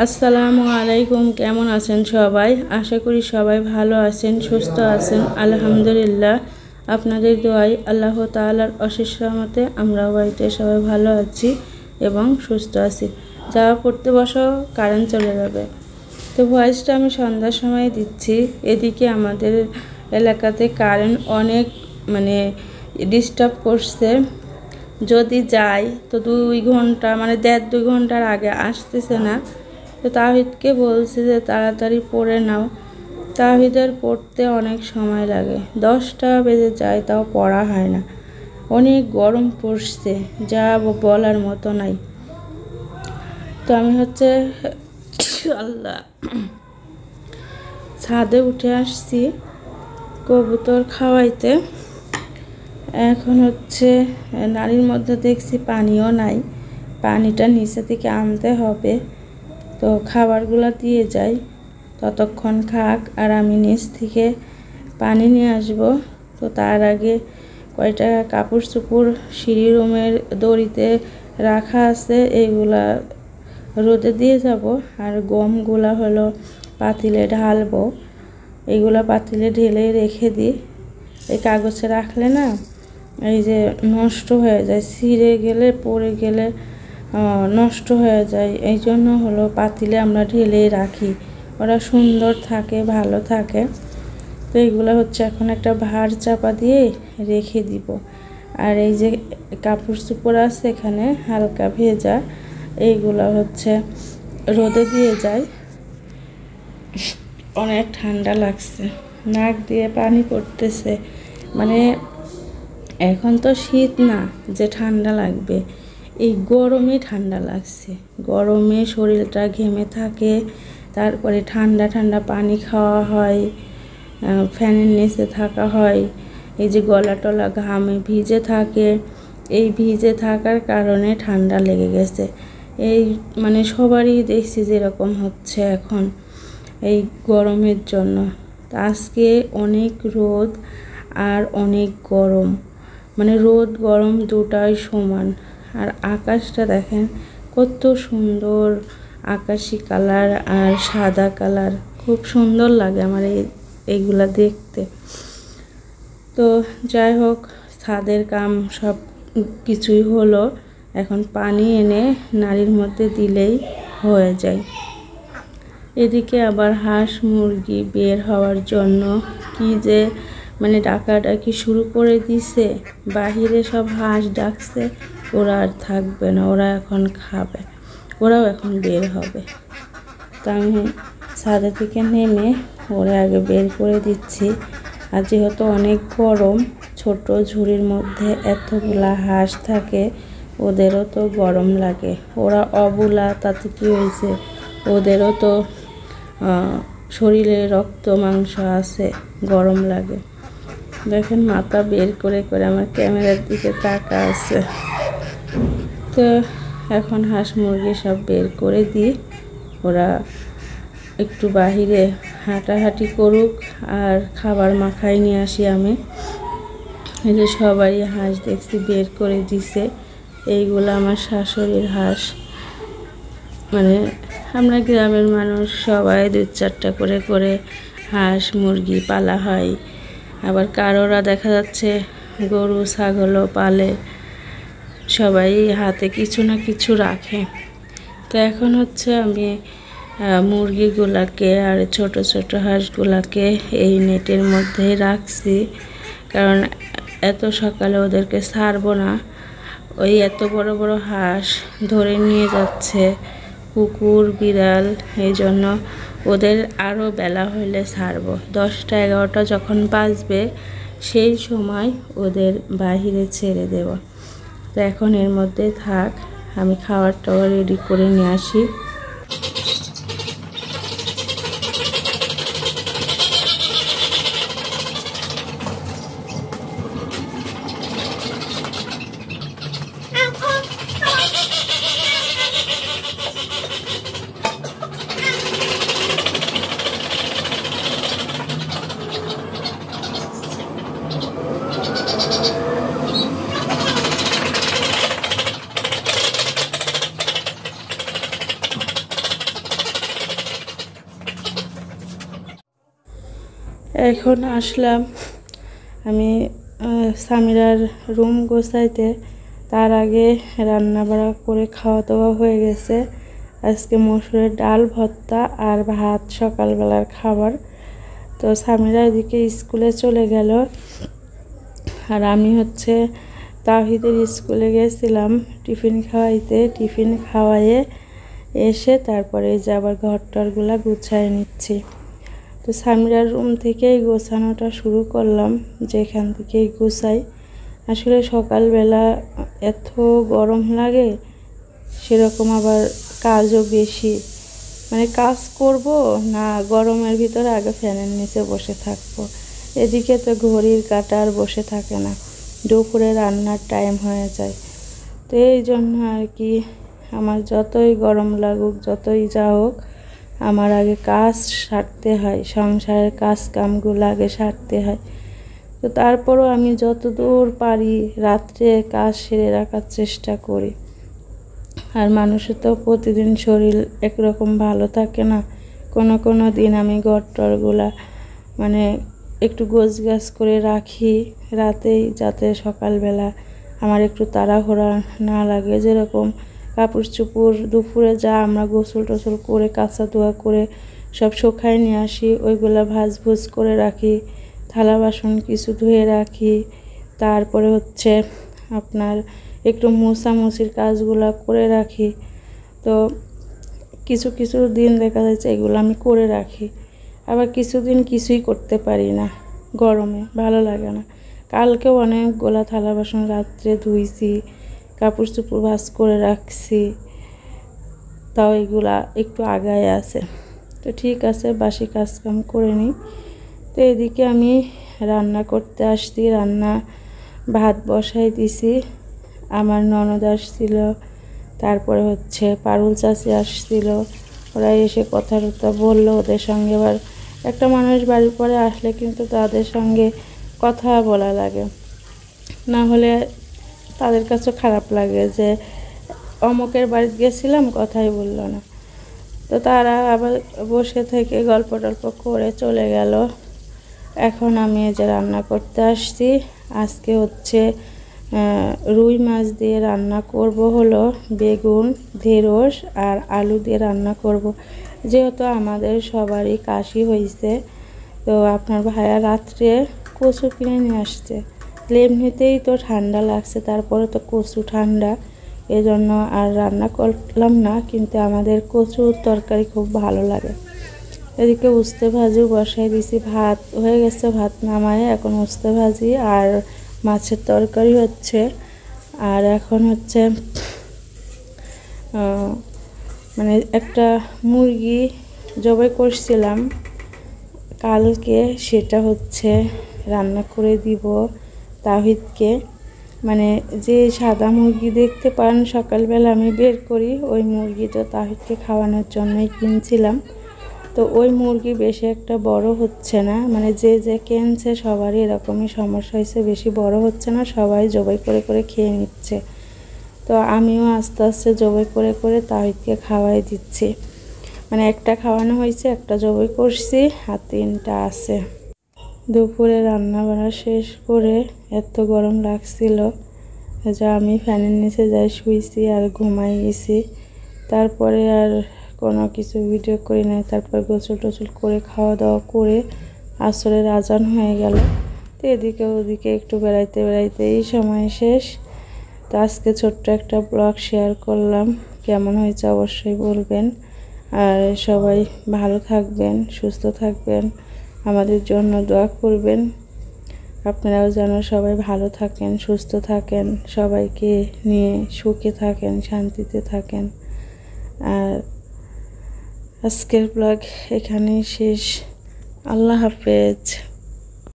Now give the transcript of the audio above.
আসসালামু আলাইকুম। কেমন আছেন সবাই? আশা করি সবাই ভালো আছেন, সুস্থ আছেন। আলহামদুলিল্লাহ, আপনাদের দোয়ায় আল্লাহ তাআলার অশেষ রহমতে আমরাও বাড়িতে সবাই ভালো আছি এবং সুস্থ আছি। যা পড়তে বসো, কারেন্ট চলে যাবে। তো ভয়েসটা আমি সন্ধ্যার সময় দিচ্ছি। এদিকে আমাদের এলাকাতে কারেন্ট অনেক ডিস্টার্ব করছে। যদি যাই তো 2 ঘন্টা 1.5-2 ঘন্টার আগে আসতেছে না। তো তাহিদকে বলছি যে তাড়াতাড়ি পড়ে নাও। তাহিদের পড়তে অনেক সময় লাগে, 10টা বেজে যায়, তাও পড়া হয় না। অনেক গরম পড়ছে, যা বলার মতো নাই। তো আমি আল্লাহ ছাদে উঠে আসছি কবুতর খাওয়াইতে। এখন নারীর মধ্যে দেখছি পানিও নাই, পানিটা নিচে থেকে আনতে হবে। তো খাবারগুলো দিয়ে যাই, ততক্ষণ খাক, আর আমি নিচ থেকে পানি নিয়ে আসব। তো তার আগে কয়টা কাপড় চোপড় সিঁড়ি রুমের দড়িতে রাখা আছে, এইগুলা রোদে দিয়ে যাব। আর গমগুলা পাতিলে ঢালবো। এইগুলা পাতিলে ঢেলে রেখে দিই। এই কাগজে রাখলে না এই যে নষ্ট হয়ে যায়, ছিঁড়ে গেলে পড়ে গেলে নষ্ট হয়ে যায়। এই জন্য পাতিলে আমরা ঢেলেই রাখি, ওরা সুন্দর থাকে, ভালো থাকে। তো এইগুলো এখন একটা ভাঁড় চাপা দিয়ে রেখে দিব। আর এই যে কাপড় চোপড় আছে এখানে হালকা ভেজা, এইগুলো রোদে দিয়ে যায়। অনেক ঠান্ডা লাগছে, নাক দিয়ে পানি পড়তেছে। এখন তো শীত না যে ঠান্ডা লাগবে, এই গরমে ঠান্ডা লাগছে। গরমে শরীরটা ঘেমে থাকে, তারপরে ঠান্ডা ঠান্ডা পানি খাওয়া হয়, ফ্যানের নিচে থাকা হয়। এই যে গলা টলা ঘামে ভিজে থাকে, এই ভিজে থাকার কারণে ঠান্ডা লেগে গেছে। এই সবারই দেখছি যেরকম হচ্ছে এখন এই গরমের জন্য। আজকে অনেক রোদ আর অনেক গরম, রোদ গরম দুটাই সমান। আর আকাশটা দেখেন কত সুন্দর, আকাশি কালার আর সাদা কালার, খুব সুন্দর লাগে আমার এইগুলা দেখতে। তো যাই হোক, ছাদের কাম সব কিছুই হলো। এখন পানি এনে নাড়ির মধ্যে দিলেই হয়ে যায়। এদিকে আবার হাঁস মুরগি বের হওয়ার জন্য কি যে ডাকাডাকি শুরু করে দিছে। বাহিরে সব হাঁস ডাকছে, ওরা আর থাকবে না, ওরা এখন খাবে, ওরাও এখন বের হবে। তা আমি ছাদে থেকে নেমে ওরা আগে বের করে দিচ্ছি। আর যেহেতু অনেক গরম, ছোট ঝুড়ির মধ্যে এতগুলা হাঁস থাকে, ওদেরও তো গরম লাগে। ওরা অবুলা, তাতে কি হয়েছে, ওদেরও তো শরীরে রক্ত মাংস আছে, গরম লাগে। দেখেন মাথা বের করে করে আমার ক্যামেরার দিকে তাকা আছে। তো এখন হাঁস মুরগি সব বের করে দিই, ওরা একটু বাহিরে হাঁটাহাঁটি করুক, আর খাবার মাখাই নিয়ে আসি আমি। এই যে সবাই হাঁস দেখছি বের করে দিছে। এইগুলো আমার শাশুড়ির হাঁস। আমরা গ্রামের মানুষ সবাই 2-4টা করে করে হাঁস মুরগি পালা হয়। আবার কারোরা দেখা যাচ্ছে গরু ছাগলও পালে, সবাই হাতে কিছু না কিছু রাখে। তো এখন আমি মুরগিগুলাকে আর ছোট ছোট হাঁসগুলাকে এই নেটের মধ্যেই রাখছি, কারণ এত সকালে ওদেরকে ছাড়বো না। ওই এত বড় বড় হাঁস ধরে নিয়ে যাচ্ছে কুকুর বিড়াল, এই জন্য ওদের আরও বেলা হইলে ছাড়বো। 10টা-11টা যখন বাজবে সেই সময় ওদের বাহিরে ছেড়ে দেব। তো এখন এর মধ্যে থাক, আমি খাবারটাও রেডি করে নিয়ে আসি। এখন আসলাম আমি সামিরার রুম গোছাইতে। তার আগে রান্না বাড়া করে খাওয়া দাওয়া হয়ে গেছে। আজকে মসুরের ডাল ভর্তা আর ভাত সকালবেলার খাবার। তো সামিরা এদিকে স্কুলে চলে গেল, আর আমি তাওহিদের স্কুলে গেছিলাম টিফিন খাওয়াইতে। টিফিন খাওয়াইয়ে এসে তারপরে যে আবার ঘরটরগুলা গুছাই নিচ্ছি। তো সামিরার রুম থেকেই গোছানোটা শুরু করলাম, যেখান থেকেই গোছাই। আসলে সকালবেলা এত গরম লাগে, সেরকম আবার কাজও বেশি। মানে কাজ করব না গরমের ভিতরে আগে ফ্যানের নিচে বসে থাকবো। এদিকে তো ঘড়ির কাঁটা আর বসে থাকে না, দুপুরে রান্নার টাইম হয়ে যায়। তো এই জন্য আর কি, আমার যতই গরম লাগুক যতই যা হোক, আমার আগে কাজ সারতে হয়, সংসারের কাজ কামগুলো আগে সারতে হয়। তো তারপরও আমি যতদূর পারি রাত্রে কাজ সেরে রাখার চেষ্টা করি। আর মানুষের তো প্রতিদিন শরীর একরকম ভালো থাকে না। কোনো দিন আমি ঘরটরগুলা মানে একটু গোছগাছ করে রাখি রাতেই, যাতে সকালবেলা আমার একটু তাড়াহুড়া না লাগে। যেরকম কাপড় চোপড় দুপুরে যা আমরা গোসল টোসল করে কাঁচা ধোয়া করে সব শুকায় নিয়ে আসি, ওইগুলা ভাজভুজ করে রাখি। থালা বাসন কিছু ধুয়ে রাখি। তারপরে আপনার একটু মোছামুছির কাজগুলো করে রাখি। তো কিছু কিছু দিন দেখা যাচ্ছে এগুলো আমি করে রাখি, আবার কিছুদিন কিছুই করতে পারি না, গরমে ভালো লাগে না। কালকেও অনেকগুলা থালা বাসন রাত্রে ধুইছি, কাপড় চোপড় ভাজ করে রাখছি, তাও এগুলা একটু আগায় আছে। তো ঠিক আছে, বাসি কাজকাম করে নিই। তো এদিকে আমি রান্না করতে আসছি, ভাত বসাই দিছি। আমার ননদ আসছিল, তারপরে পারুল চাচি আসছিল। ওরা এসে কথা বললো। ওদের সঙ্গে আবার একটা মানুষ বাড়ির পরে আসলে কিন্তু তাদের সঙ্গে কথা বলা লাগে, না হলে তাদের কাছে খারাপ লাগে যে অমুকের বাড়িতে গেছিলাম কথাই বললো না। তো তারা আবার বসে থেকে গল্প টল্প করে চলে গেল। এখন আমি যে রান্না করতে আসছি, আজকে রুই মাছ দিয়ে রান্না করব, বেগুন ঢেঁড়স আর আলু দিয়ে রান্না করব। যেহেতু আমাদের সবারই কাশি হয়েছে, তো আপনার ভাইয়া রাত্রে কচু কিনে নিয়ে আসছে। এমনিতেই তো ঠান্ডা লাগছে, তারপরে তো কচু ঠান্ডা, এজন্য আর রান্না করলাম না। কিন্তু আমাদের কচুর তরকারি খুব ভালো লাগে। এদিকে উস্তে ভাজিও বসাই দিয়েছি, ভাত হয়ে গেছে, ভাত নামায় এখন উস্তে ভাজি আর মাছের তরকারি হচ্ছে। আর এখন মানে একটা মুরগি জবাই করছিলাম কালকে, সেটা রান্না করে দিব তাহিদকে। মানে যে সাদা মুরগি দেখতে পান সকালবেলা আমি বের করি, ওই মুরগিটা তাহিদকে খাওয়ানোর জন্যই কিনছিলাম। তো ওই মুরগি বেশি একটা বড় হচ্ছে না, মানে যে কিনছে সবারই এরকমই সমস্যা হয়েছে, বেশি বড় হচ্ছে না, সবাই জবাই করে করে খেয়ে নিচ্ছে। তো আমিও আস্তে আস্তে জবাই করে করে তাহিদকে খাওয়াই দিচ্ছি। মানে একটা খাওয়ানো হয়েছে, একটা জবাই করছি, আর 3টা আছে। দুপুরে রান্না বান্না শেষ করে এত গরম লাগছিল যা আমি ফ্যানের নিচে যাই শুয়েছি আর ঘুমাই গেছি। তারপরে আর কোনো কিছু ভিডিও করি নাই। তারপর গোসল টোসল করে খাওয়া দাওয়া করে আসরের আজান হয়ে গেল। তো এদিকে ওদিকে একটু বেড়াইতে বেড়াইতে এই সময় শেষ। তো আজকে ছোট্ট একটা ব্লগ শেয়ার করলাম, কেমন হয়েছে অবশ্যই বলবেন। আর সবাই ভালো থাকবেন, সুস্থ থাকবেন, আমাদের জন্য দোয়া করবেন। আপনারাও যেন সবাই ভালো থাকেন, সুস্থ থাকেন, সবাইকে নিয়ে সুখে থাকেন, শান্তিতে থাকেন। আর আজকের ব্লগ এখানেই শেষ। আল্লাহ হাফেজ।